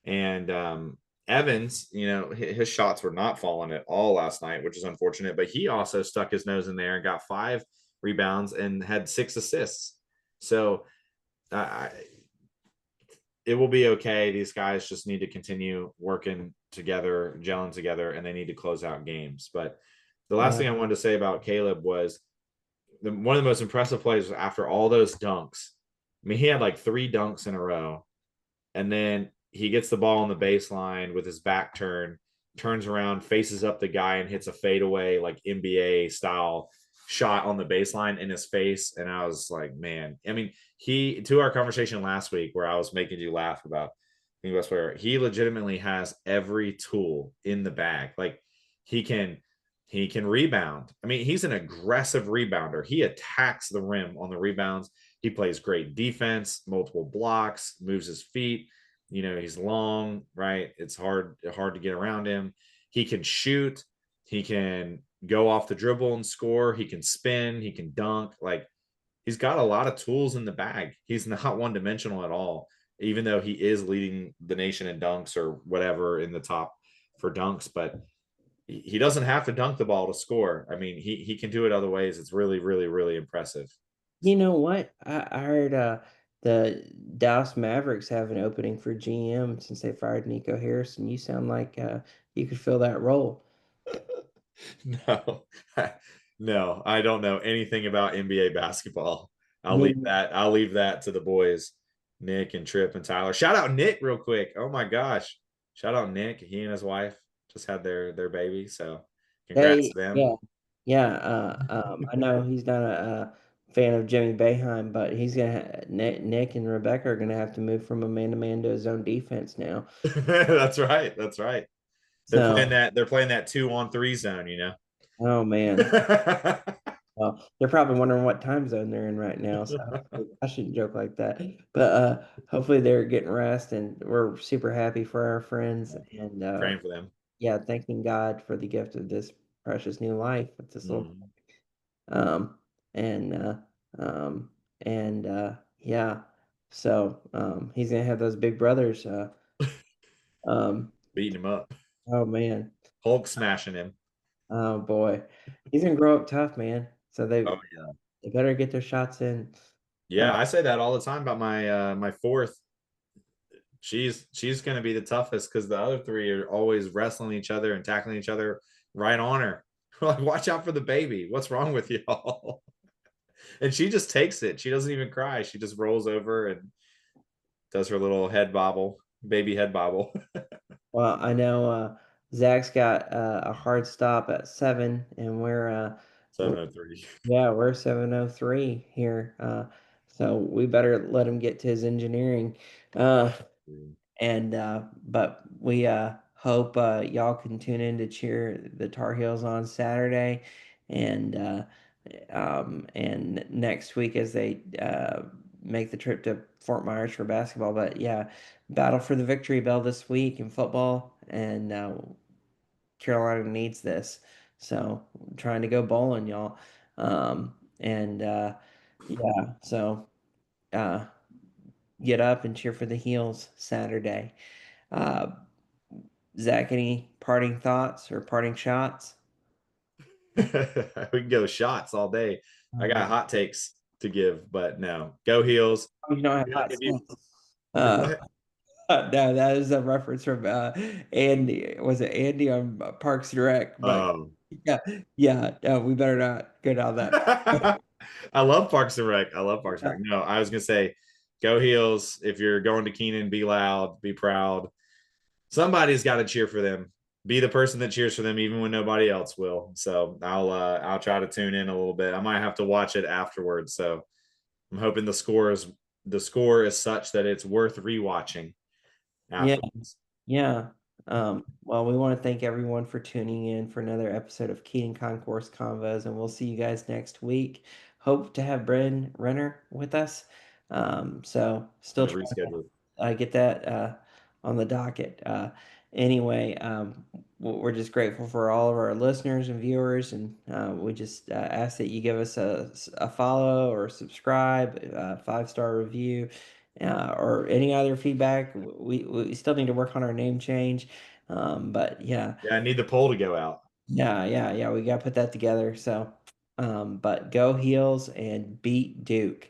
And Evans, his shots were not falling at all last night, which is unfortunate. But he also stuck his nose in there and got 5 rebounds and had 6 assists. So I it will be okay. These guys just need to continue working together, gelling together, and they need to close out games. But The last Yeah. thing I wanted to say about Caleb was one of the most impressive plays was after all those dunks. I mean, he had like 3 dunks in a row, and then he gets the ball on the baseline with his back turn, turns around, faces up the guy, and hits a fadeaway like NBA style shot on the baseline in his face. And I was like, man, I mean, he to our conversation last week where I was making you laugh about being best player, he legitimately has every tool in the bag. Like he can he can rebound. I mean, he's an aggressive rebounder. He attacks the rim on the rebounds. He plays great defense, multiple blocks, moves his feet. You know, he's long, right? It's hard to get around him. He can shoot. He can go off the dribble and score. He can spin. He can dunk. Like he's got a lot of tools in the bag. He's not one dimensional at all, even though he is leading the nation in dunks or whatever in the top for dunks. But he doesn't have to dunk the ball to score. I mean, he can do it other ways. It's really, really, really impressive. You know what? I heard the Dallas Mavericks have an opening for GM since they fired Nico Harrison. You sound like you could fill that role. No, no, I don't know anything about NBA basketball. Me, I'll leave that to the boys, Nick and Trip and Tyler. Shout out Nick real quick. Oh my gosh. Shout out Nick. He and his wife just had their baby. So congrats they, to them. yeah, yeah. I know he's not a fan of Jimmy Boeheim, but he's gonna Nick and Rebecca are gonna have to move from a man to man to his own defense now. That's right. That's right. So, They're playing that 2-on-3 zone, you know. oh man. Well, they're probably wondering what time zone they're in right now, so I shouldn't joke like that. But hopefully they're getting rest, and we're super happy for our friends, and Praying for them. yeah, thanking God for the gift of this precious new life with this little Mm. um and um yeah, so he's gonna have those big brothers. Um Beating him up. oh man, Hulk smashing him. oh boy, he's gonna grow up tough, man. So Oh yeah. they better get their shots in. Yeah, I say that all the time about my fourth. She's going to be the toughest because the other three are always wrestling each other and tackling each other right on her. Like, watch out for the baby. What's wrong with y'all? And she just takes it. She doesn't even cry. She just rolls over and does her little head bobble, baby head bobble. Well, I know Zach's got a hard stop at 7, and we're 703. yeah, we're 7:03 here. So we better let him get to his engineering. Uh, and but we hope y'all can tune in to cheer the Tar Heels on Saturday, and and next week as they make the trip to Fort Myers for basketball. But yeah, battle for the victory bell this week in football, and Carolina needs this. So I'm trying to go bowling, y'all. And yeah, so uh, get up and cheer for the Heels Saturday. Uh, Zach, any parting thoughts or parting shots? We can go shots all day. I got hot takes to give, but no. Go Heels. You don't have hot If you takes. Uh, what? no, that is a reference from Andy. Was it Andy on Parks and Rec? But Um yeah, yeah, no, we better not go down that. I love Parks and Rec. I love Parks and Rec. No, I was gonna say, go Heels. If you're going to Kenan, be loud, be proud. Somebody's got to cheer for them. Be the person that cheers for them, even when nobody else will. So I'll try to tune in a little bit. I might have to watch it afterwards. So I'm hoping the score is such that it's worth rewatching Yeah, afterwards. yeah. Well, we want to thank everyone for tuning in for another episode of Kenan Concourse Convos, and we'll see you guys next week. Hope to have Bren Renner with us. So still Gonna trying reschedule. get that on the docket. Anyway, we're just grateful for all of our listeners and viewers, and we just ask that you give us a follow or subscribe, 5-star review, or any other feedback. We still need to work on our name change, but yeah, Yeah, I need the poll to go out. yeah, we got to put that together. So, but go Heels and beat Duke.